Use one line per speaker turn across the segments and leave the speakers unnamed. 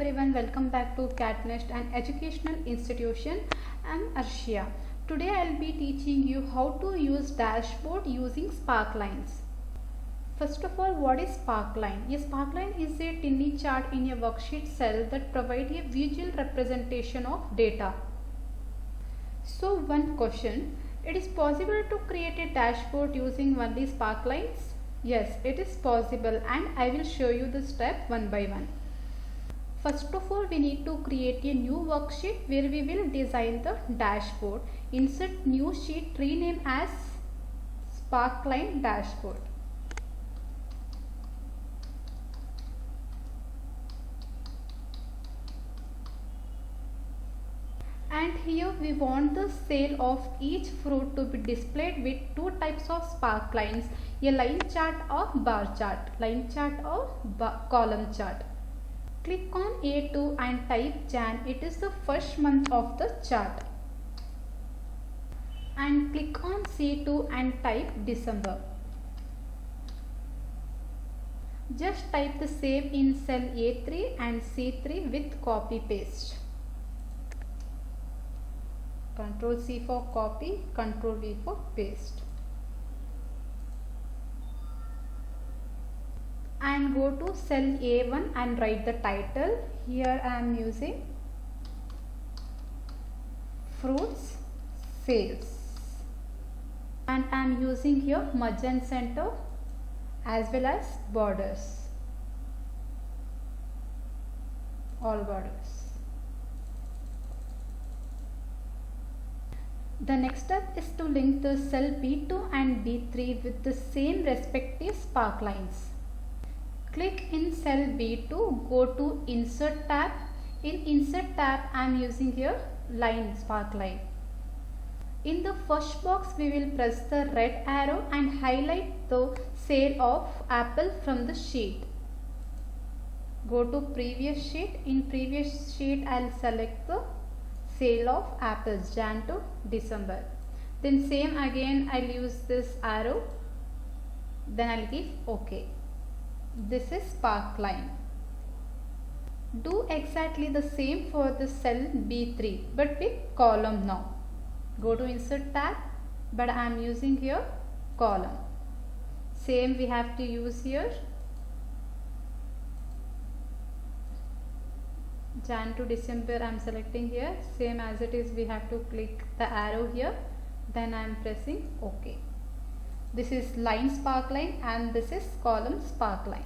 everyone, welcome back to CatNest, an educational institution. I'm Arshia. Today I'll be teaching you how to use dashboard using Sparklines. First of all, what is Sparkline? A Sparkline is a tiny chart in a worksheet cell that provides a visual representation of data. So one question, it is possible to create a dashboard using only Sparklines? Yes, it is possible, and I will show you the step one by one. First of all, we need to create a new worksheet where we will design the dashboard. Insert new sheet, rename as Sparkline Dashboard. And here we want the sale of each fruit to be displayed with two types of sparklines, a line chart or bar chart, line chart or column chart. Click on A2 and type Jan, it is the first month of the chart. And click on C2 and type December. Just type the same in cell A3 and C3 with copy paste. Ctrl C for copy, Ctrl V for paste. And go to cell A1 and write the title. Here I am using fruits sales, and I am using here margin center as well as borders, all borders. The next step is to link the cell B2 and B3 with the same respective sparklines. Click in cell B2, go to Insert tab. In Insert tab, I am using here line sparkline. In the first box, we will press the red arrow and highlight the sale of apple from the sheet. Go to previous sheet. In previous sheet, I will select the sale of apples Jan to December. Then same again, I will use this arrow. Then I will give OK. This is sparkline. Do exactly the same for the cell B3 but with column now. Go to Insert tab, but I am using here column. Same we have to use here. Jan to December I am selecting here. Same as it is, we have to click the arrow here. Then I am pressing OK. This is line sparkline and this is column sparkline.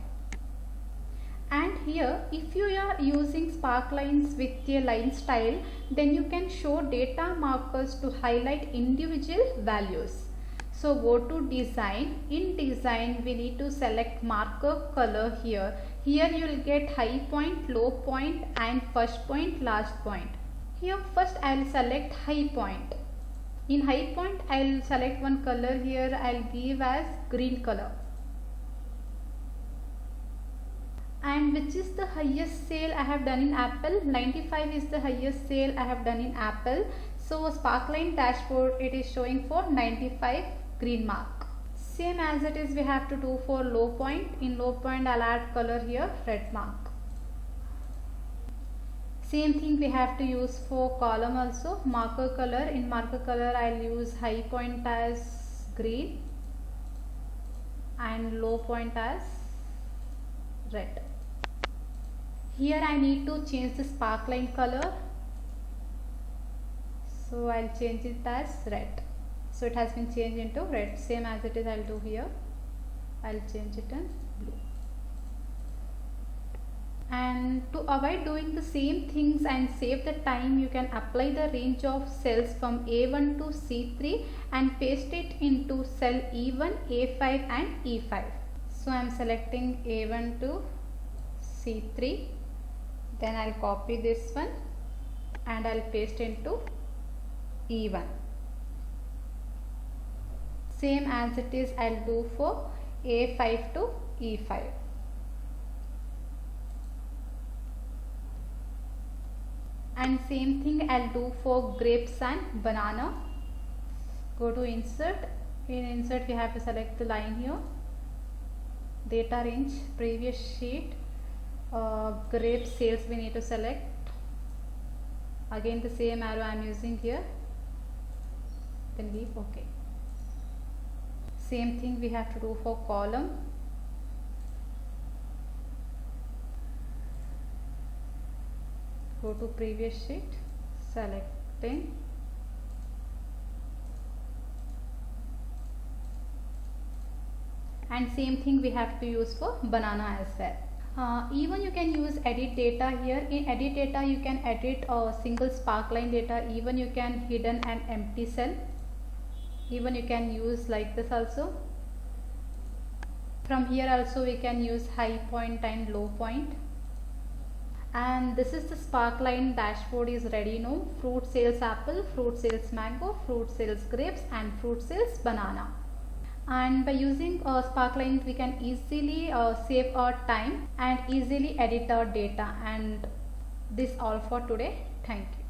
And here, if you are using sparklines with a line style, then you can show data markers to highlight individual values. So go to design. In design, we need to select marker color here. Here you will get high point, low point and first point, last point. Here first I will select high point. In high point, I will select one color here. I will give as green color. And which is the highest sale I have done in apple? 95 is the highest sale I have done in apple. So sparkline dashboard, it is showing for 95 green mark. Same as it is, we have to do for low point. In low point, I'll add color here, red mark. Same thing we have to use for column also. Marker color, in marker color I'll use high point as green and low point as red. Here I need to change the sparkline color, so I'll change it as red. So it has been changed into red. Same as it is, I'll do here. I'll change it in blue. And to avoid doing the same things and save the time, you can apply the range of cells from A1 to C3 and paste it into cell E1, A5 and E5. So I am selecting A1 to C3. Then I'll copy this one and I'll paste into E1. Same as it is, I'll do for A5 to E5. And same thing I'll do for grapes and banana. Go to Insert. In Insert, we have to select the line here. Data range, previous sheet. grape sales we need to select. Again the same arrow I am using here, then leave OK. Same thing we have to do for column. Go to previous sheet, selecting, and same thing we have to use for banana as well. Even you can use edit data here. In edit data you can edit a single sparkline data, even you can hidden an empty cell, even you can use like this also. From here also we can use high point and low point. And this is the sparkline dashboard is ready now. Fruit sales apple, fruit sales mango, fruit sales grapes, and fruit sales banana. And by using sparklines we can easily save our time and easily edit our data. And this all for today. Thank you.